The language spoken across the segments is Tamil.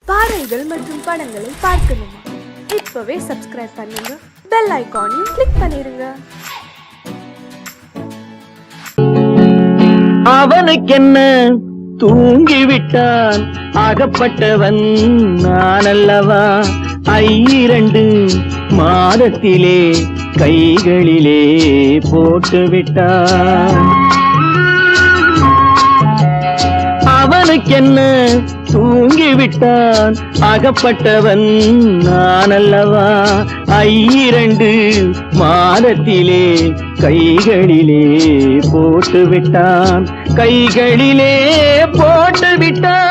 பாடல்கள் மற்றும் படங்களை பார்க்கணுமா? இப்பவே சப்ஸ்கிரைப் பண்ணுங்க, பெல் ஐகானையும் கிளிக் பண்ணிருங்க. அவனுக்கென்ன தூங்கிவிட்டான், அகப்பட்டவன் நான் அல்லவா? 2 மாதத்திலே கைகளிலே போட்டுவிட்டான். அவனுக்கென்ன தூங்கிவிட்டான், அகப்பட்டவன் நான் அல்லவா? 2 மாதத்திலே கைகளிலே போட்டுவிட்டான், கைகளிலே போட்டுவிட்டான்.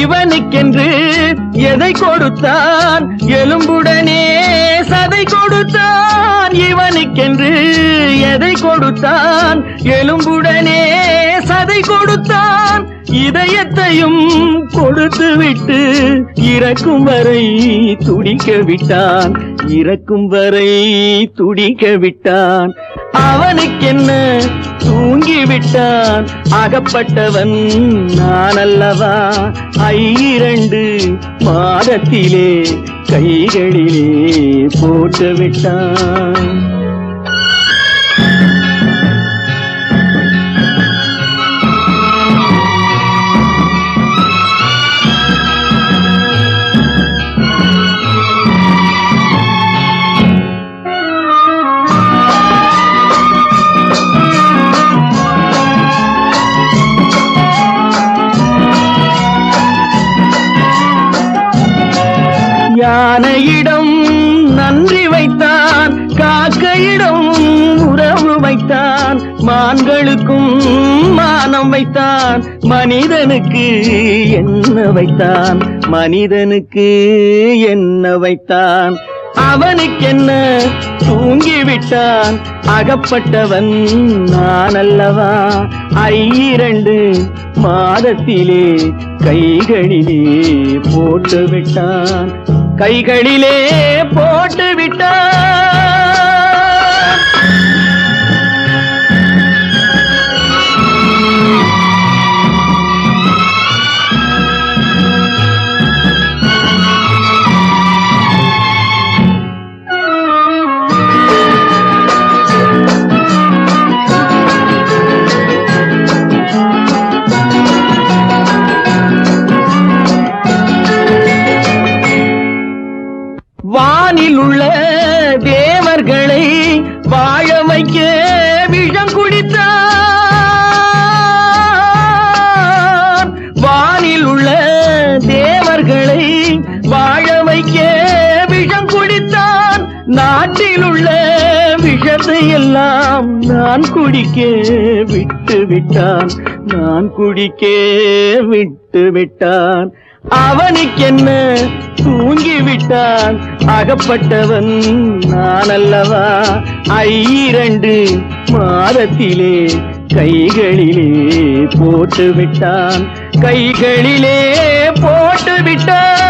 இவனுக்கென்று எதை கொடுத்தான், எலும்புடனே சதை கொடுத்தான். இவனுக்கென்று எதை கொடுத்தான், எலும்புடனே சதை கொடுத்தான். இதயத்தையும் கொடுத்து விட்டு இறக்கும் வரை துடிக்க விட்டான், இறக்கும் வரை துடிக்க விட்டான். அவனுக்கென்ன தூங்கிவிட்டான், அகப்பட்டவன் நான் அல்லவா? 2 மாதத்திலே கைகளிலே போட்டுவிட்டான். யானையிடம் நன்றி வைத்தான், காக்கையிடம் உறவு வைத்தான். மான்களுக்கும் மானம் வைத்தான், மனிதனுக்கு என்ன வைத்தான், மனிதனுக்கு என்ன வைத்தான். அவனுக்கென்ன தூங்கிவிட்டான், அகப்பட்டவன் நான் அல்லவா? 2 மாதத்திலே கைகளிலே போட்டுவிட்டான், கைகளிலே போட்டுவிட்டான். வானில் உள்ள தேவர்களை வாழ வைக்க விஷம் குடித்தான். வானில் உள்ள தேவர்களை வாழ வைக்க விஷம் குடித்தான். நாட்டில் உள்ள விஷத்தை எல்லாம் நான் குடிக்க விட்டு விட்டான், நான் குடிக்க விட்டு விட்டான். அவனுக்கென்ன தூங்கிவிட்டான், அகப்பட்டவன் நான் அல்லவா? 2 மாதத்திலே கைகளிலே போட்டுவிட்டான், கைகளிலே போட்டுவிட்டான்.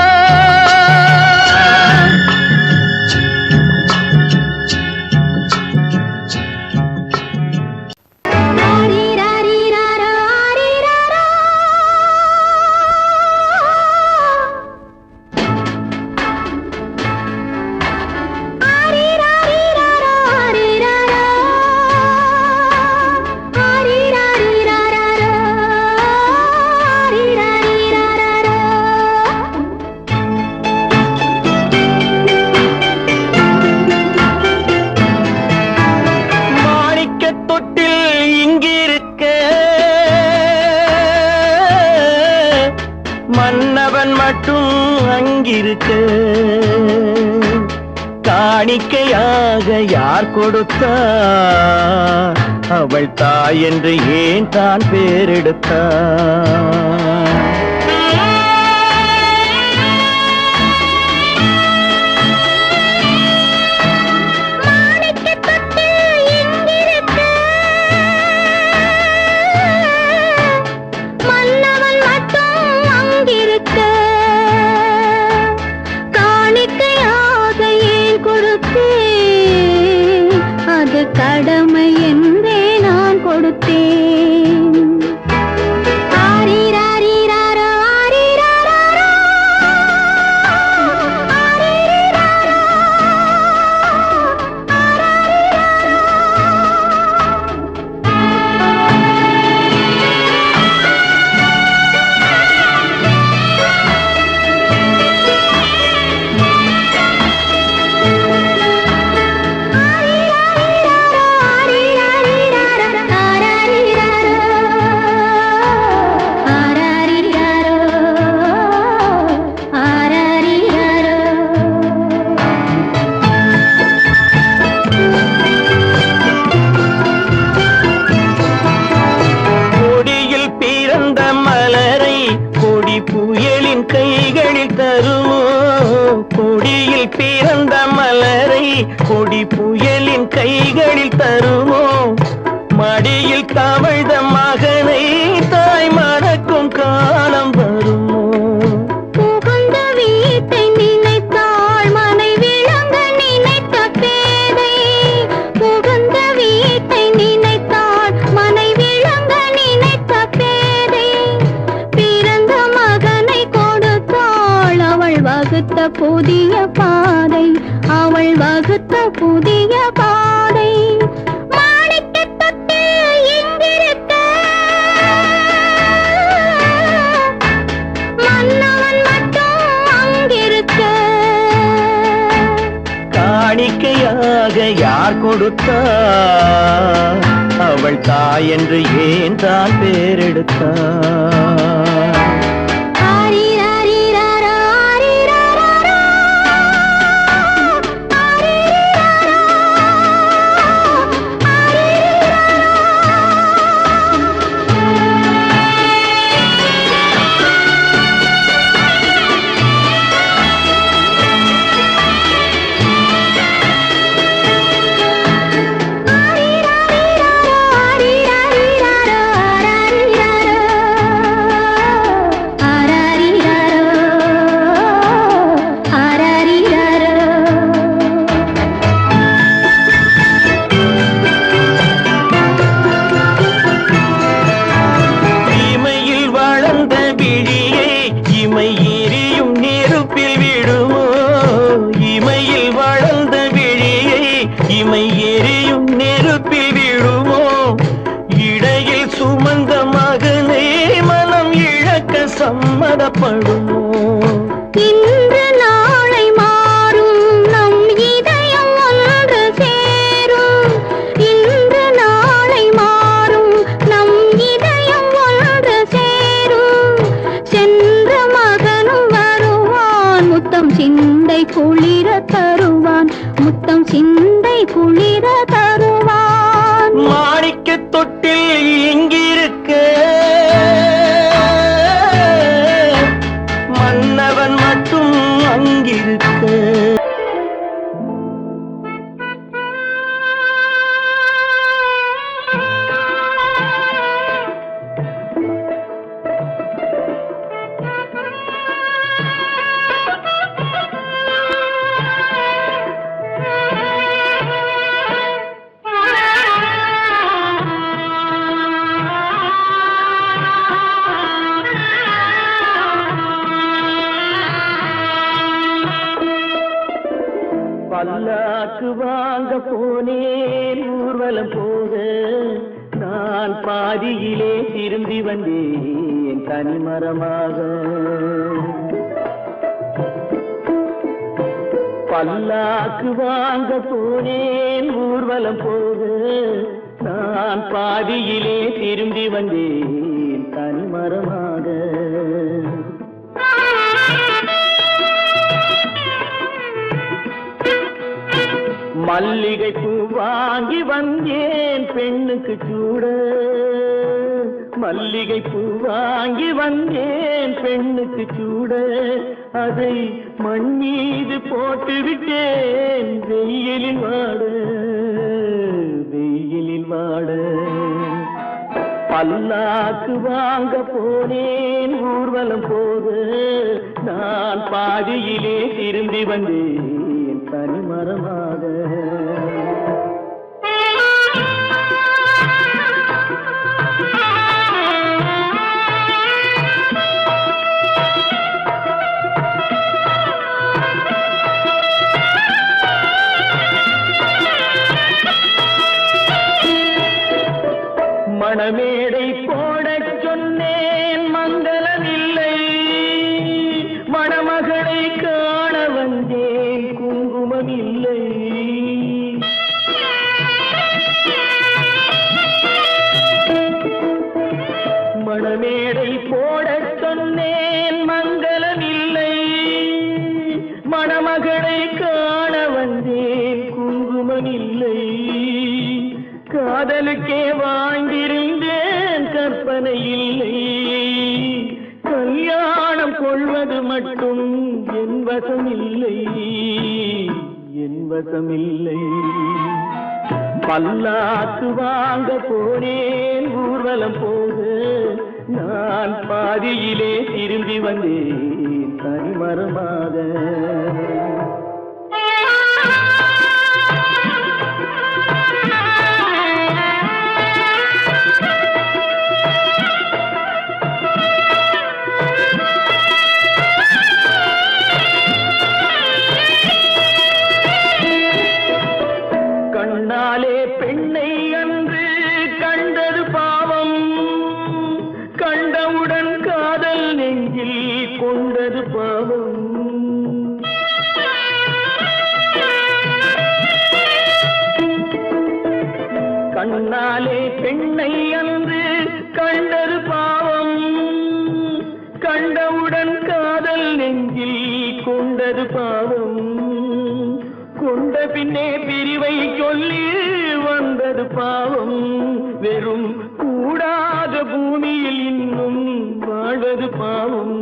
மன்னவன் மட்டும் அங்கிருக்க, காணிக்கையாக யார் கொடுத்தார்? அவள் தாய் என்று ஏன் தான் பேரெடுத்தார்? கொடியில் பிறந்த மலரை கொடி புயலின் கைகளில் தருமோ மடியில் தவழ்ந்த மகனை தாய் மறக்கும் காலம் வருமோ புகுந்த வீட்டை நினைத்தாள் மனை விளங்க நினைத்த பேதை புகுந்த வீட்டை நினைத்தாள் மனை விளங்க நினைத்த பேதை பிறந்த மகனை கொடுத்தாள் அவள் வகுத்த புதிய பாதை அவள் வகுத்த புதிய பாதை மாணிக்கத் தொட்டில் இங்கிருக்க மன்னவன் மட்டும் அங்கிருக்க காணிக்கையாக யார் கொடுத்தார் அவள் தாய் என்று ஏன் தான் பேரெடுத்தார் ஆரிராரிராரா, ஆரிராராரா, ஆரிராரா, இமையில் வளர்ந்த விழியை இமை எரியும் நெருப்பில் விடுமோ இமையில் வளர்ந்த விழியை இமை எரியும் நெருப்பில் விடுமோ இடையில் சுமந்த மகனை மனம் இழக்க சம்மதப்படுமோ இன்று நாளை மாறும் நம் இதயம் ஒன்று சேரும் இன்று நாளை மாறும் நம் இதயம் ஒன்று சேரும் சென்ற மகனும் வருவான் முத்தம் சிந்தை குளிர தருவான் முத்தம் சிந்தை குளிர தருவான் மாணிக்க தொட்டில் இங்கிருக்க மன்னவன் மட்டும் அங்கிருக்க பல்லாக்கு வாங்க போனேன் ஊர்வலம் போக நான் பாதியிலே திரும்பி வந்தேன் தனிமரமாக பல்லாக்கு வாங்க போனேன் ஊர்வலம் போக நான் பாதியிலே திரும்பி வந்தேன் தனிமரமாக மல்லிகை பூ வாங்கி வந்தேன் பெண்ணுக்கு சூட மல்லிகை பூ வாங்கி வந்தேன் பெண்ணுக்கு சூட அதை மண் மீது போட்டு விட்டேன் வெயிலில் வாட பல்லாக்கு வாங்க போனேன் ஊர்வலம் போக நான் பாதியிலே திரும்பி வந்தேன் தனிமரமாக மணமேடை போடச் சொன்னேன் மங்களமில்லை மணமகளை காண வந்தேன் குங்குமமில்லை மணமேடை போடச் சொன்னேன் மங்களமில்லை மணமகளை காண வந்தேன் குங்குமமில்லை காதலுக்கே வாழ்ந்திருந்தேன் கற்பனை இல்லை கல்யாணம் கொள்வது மட்டும் என் வசமில்லை, என் வசமில்லை. பல்லாக்கு வாங்க போனேன் ஊர்வலம் போக, நான் பாதியிலே திரும்பி வந்தேன் தனிமரமாக. கண்ணாலே பெண்ணை அன்று கண்டது பாவம், கண்டவுடன் காதல் நெஞ்சில் கொண்டது பாவம். கண்ணாலே பெண்ணை அன்று கண்டது பாவம், கண்டவுடன் காதல் நெஞ்சில் கொண்டது பாவம். கொண்ட பின்னே பிரிவை சொல்லி வந்தது பாவம். வெறும் கூடாத பூமியில் இன்னும் வாழ்வது பாவம்,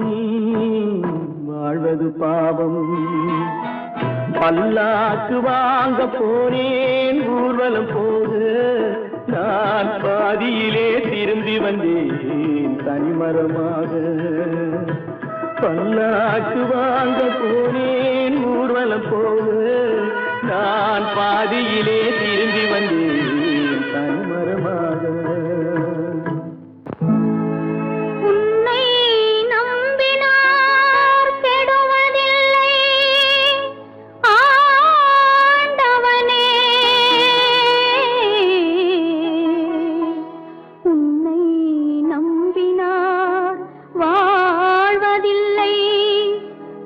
வாழ்வது பாவம். பல்லாக்கு வாங்க போனேன் ஊர்வலம் போது, நான் பாதியிலே திரும்பி வந்தேன் தனிமரமாக. பல்லாக்கு வாங்க போனேன் ஊர்வலம் போது, நான் பாதியிலே திரும்பி வந்தேன் தனிமரமாக. உன்னை நம்பினார் கெடுவதில்லை ஆண்டவனே, உன்னை நம்பினார் வாழ்வதில்லை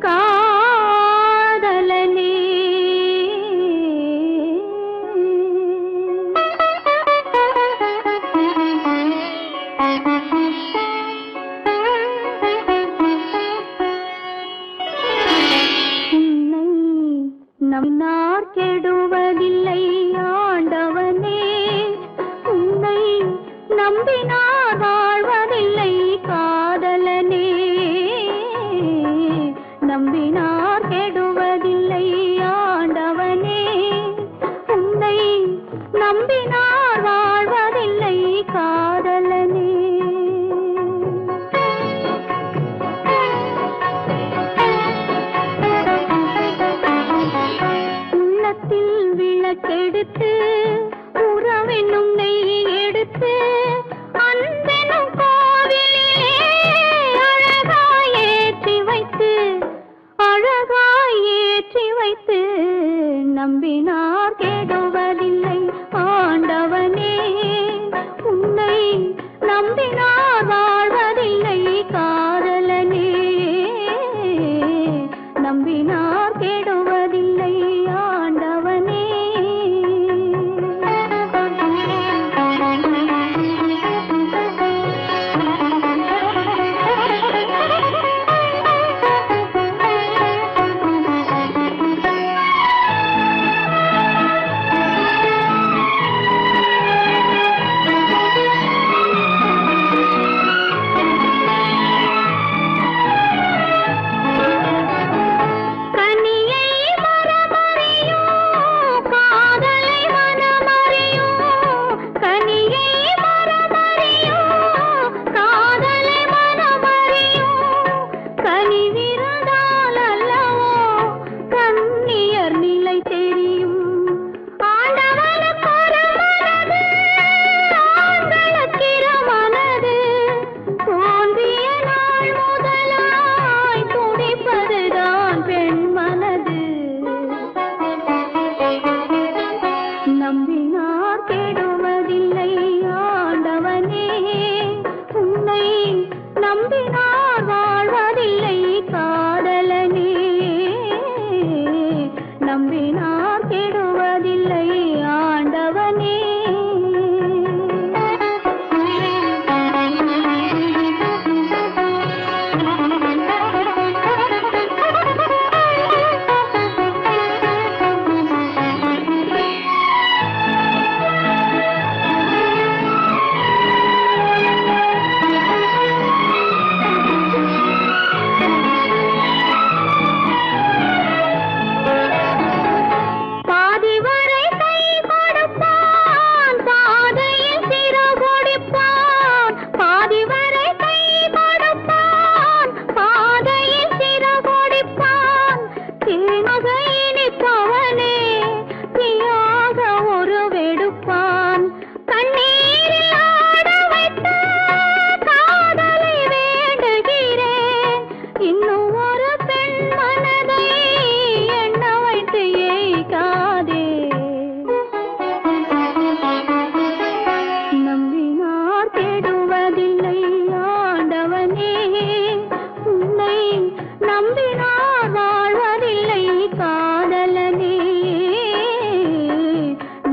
காதலனே. உன்னை நம்பினார் கெடுவதில்லை ஆண்டவனே, உன்னை நம்பினார் வாழ்வதில்லை காதலனே. நம்பினார் கெடுவதில்லை ஆண்டவனே, உன்னை நம்பினார் வாழ்வதில்லை காதலனே. உள்ளத்தில் விளக்கெடுத்து உறவென்னும் நெய் எடுத்து, அன்பெனும் கோவிலிலே அழகாய் ஏற்றி வைத்து, அழகாய் ஏற்றி வைத்து, நம்பினார் கெடுவதில்லை ஆண்டவனே, உன்னை நம்பினார் வாழ்வதில்லை காதலனே. நம்பினார் கெடுவதில்லை ஆண்டவனே.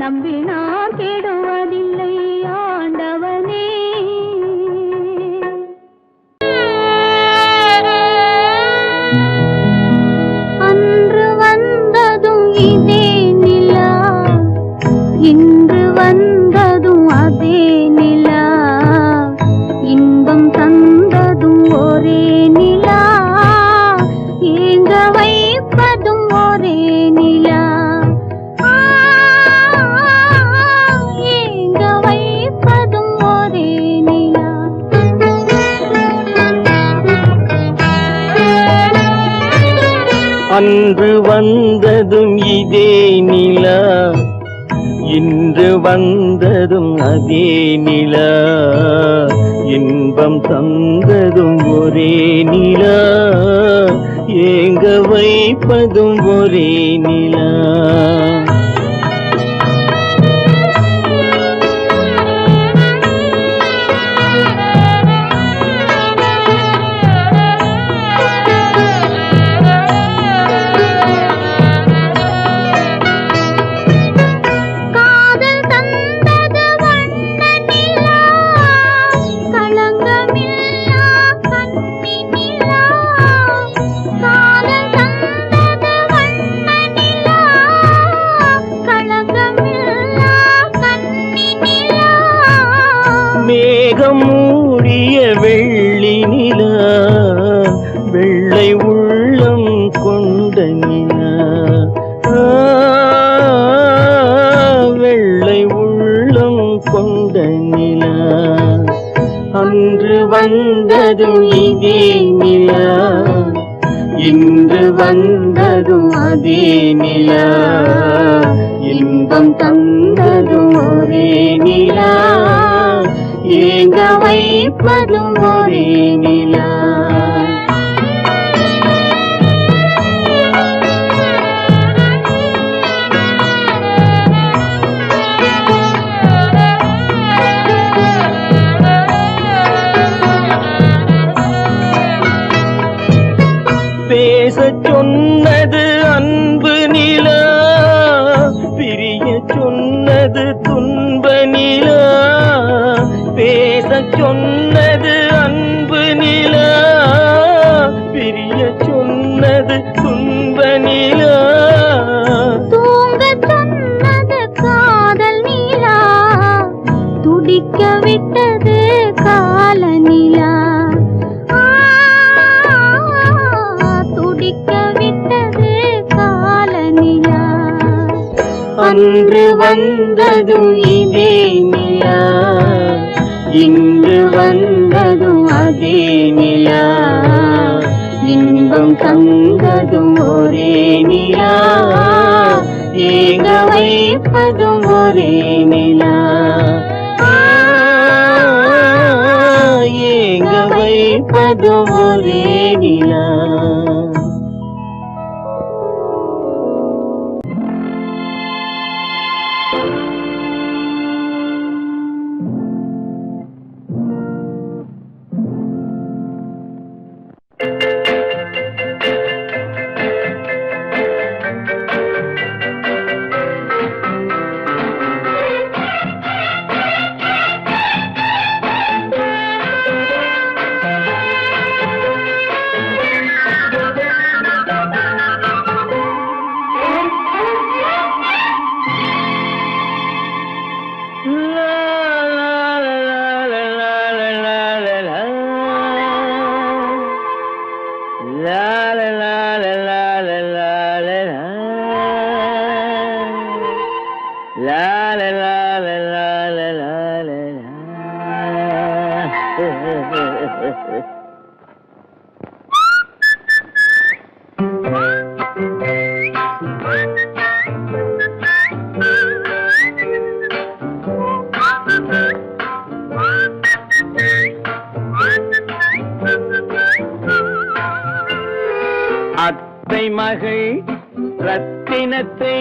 நம்பினார் கெடுவதில்லை ஆண்டவனே. அன்று வந்ததும் இதே நிலா, இன்று வந்ததும் அதே நிலா, இன்பம் தந்ததும் ஒரே நிலா, ஏங்க வைப்பதும் ஒரே நிலா, ஏங்க வைப்பதும் ஒரே நிலா. அன்று வந்ததும் இதே நிலா, இன்று வந்ததும் அதே நிலா, இன்பம் தந்ததும் ஒரே நிலா, ஏங்க வைப்பதும் ஒரே நிலா. மேகம் மூடிய வெள்ளி நிலா, வெள்ளை உள்ளம் கொண்ட நிலா, வெள்ளை உள்ளம் கொண்ட நிலா. அன்று வந்ததும் இதே நிலா, இன்று வந்ததும் அதே நிலா, இன்பம் தந்ததும் ஒரே நிலா, ஏங்க வைப்பதும் ஒரே நிலா. பேசச் சொன்னது அன்பு நிலா, பிரிய சொன்னது துன்ப நிலா, பேசச் சொன்னது அன்பு நிலா, பிரிய சொன்னது துன்ப நிலா, தூங்கச் சொன்னது காதல் நிலா, துடிக்க விட்டது கால நிலா, துடிக்க விட்டது கால நிலா. அன்று வந்ததும் இதே நிலா, இன்று வந்ததும் அதே நிலா, இன்பம் தந்ததும் ஒரே நிலா, ஏங்க வைப்பதும் ஒரே நிலா, ஏங்க வைப்பதும் ஒரே நிலா. அத்தை மகள் ரத்தினத்தை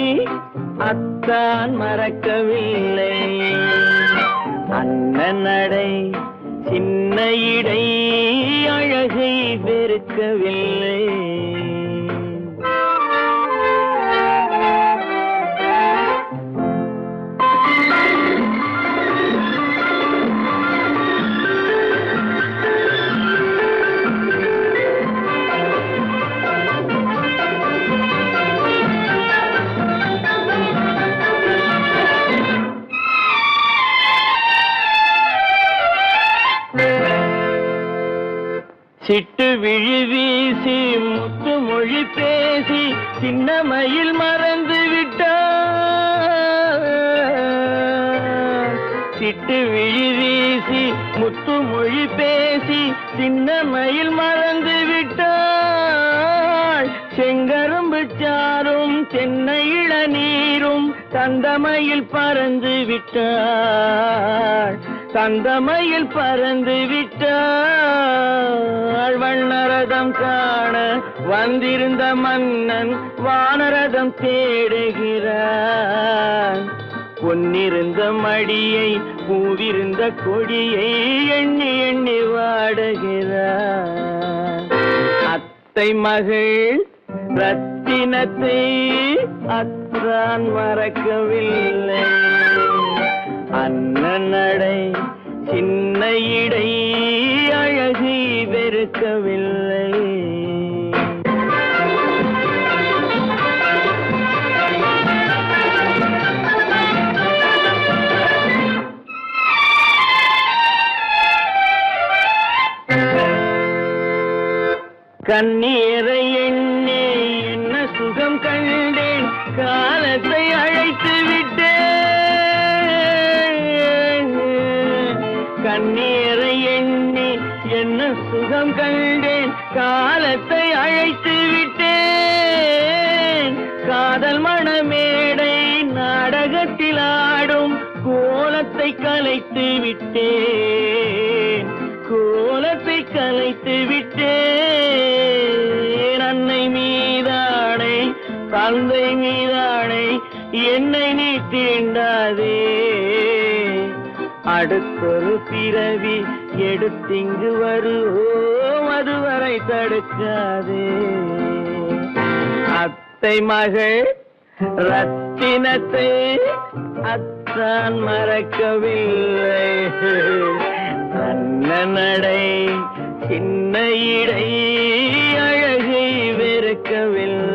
அத்தான் மறக்கவில்லை, அண்ணன் நடை சின்ன இடை அழகை வெறுக்கவில்லை. சிட்டு விழி வீசி முத்து மொழி பேசி சின்னமையில் மறந்து விட்டார். சிட்டு விழி வீசி முத்து மொழி பேசி சின்னமையில் மறந்து விட்டாள். செங்கரும்பு சாரும் தென்னை இளநீரும் தந்தமையில் பறந்து விட்டாள். தந்தமையில் பறந்து விட்டாள். வண்ணரதம் காண வந்திருந்த மன்னன் வானரதம் தேடுகிறான். பொன்னிருந்த மடியை பூவிருந்த கொடியை எண்ணி எண்ணி வாடுகிறான். அத்தை மகள் ரத்தினத்தை அத்தான் மறக்கவில்லை. அண்ணன் நடை சின்ன இடை அழகை வெறுக்கவில்லை. கண்ணீரை எண்ணி என்ன சுகம் கண்டேன், காலத்தை அழைத்து விட்டேன். கண்ணீரை எண்ணி என்ன சுகம் கண்டேன், காலத்தை அழைத்து விட்டேன். காதல் மணமேடை நாடகத்தில் ஆடும் கோலத்தை கலைத்து விட்டேன். கோலத்தை கலைத்து விட்டேன். அன்னை மீதானை தந்தை மீதானை என்னை நீ தீண்டாதே. அடுத்தொரு பிறவி எடுத்திங்கு வருவோம், அதுவரை தடுக்காதே. அத்தை மகள் ரத்தினத்தை அத்தான் மறக்கவில்லை. அண்ணன் நடை சின்ன இடை அழகை வெறுக்கவில்லை.